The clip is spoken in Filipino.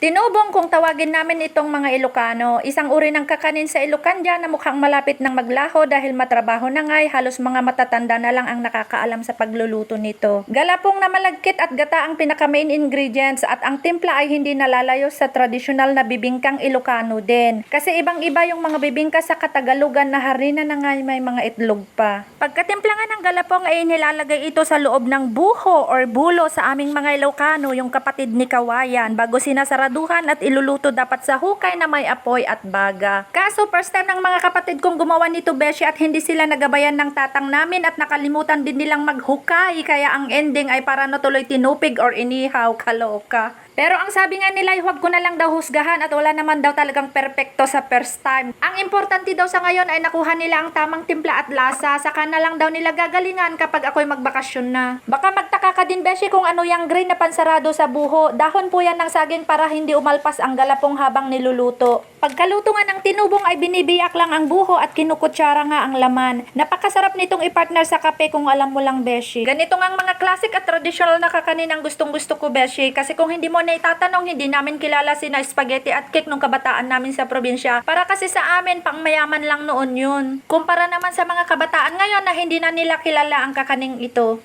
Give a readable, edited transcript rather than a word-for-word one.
Tinubong kung tawagin namin itong mga Ilocano. Isang uri ng kakanin sa Ilocania na mukhang malapit ng maglaho dahil matrabaho na nga'y halos mga matatanda na lang ang nakakaalam sa pagluluto nito. Galapong na malagkit at gata ang pinaka-main ingredients at ang timpla ay hindi nalalayo sa tradisyonal na bibingkang Ilocano din. Kasi ibang-iba yung mga bibingka sa Katagalugan na harina na nga'y may mga itlog pa. Pagkatimpla nga ng galapong ay nilalagay ito sa loob ng buho or bulo sa aming mga Ilocano, yung kapatid ni kawayan, bago sinasarado at iluluto dapat sa hukay na may apoy at baga. Kaso first time ng mga kapatid kong gumawa nito, beshi, at hindi sila nagabayan ng tatang namin at nakalimutan din nilang maghukay, kaya ang ending ay para natuloy tinupig or inihaw. Kaloka. Pero ang sabi nga nila, huwag ko na lang daw husgahan at wala naman daw talagang perpekto sa first time. Ang importante daw sa ngayon ay nakuha nila ang tamang timpla at lasa, saka na lang daw nila gagalingan kapag ako'y magbakasyon na. Baka magtaka ka din, beshi, kung ano yung green na pansarado sa buho. Dahon po yan ng saging para hindi umalpas ang galapong habang niluluto. Pagkaluto nga ng tinubong ay binibiyak lang ang buho at kinukutsara nga ang laman. Napakasarap nitong i-partner sa kape kung alam mo lang, beshi. Ganito nga ang mga classic at traditional na kakanin ang gustong-gusto ko, beshi, kasi kung hindi mo na itatanong, hindi namin kilala sina spaghetti at cake nung kabataan namin sa probinsya. Para kasi sa amin, pang mayaman lang noon yun. Kumpara naman sa mga kabataan ngayon na hindi na nila kilala ang kakaning ito.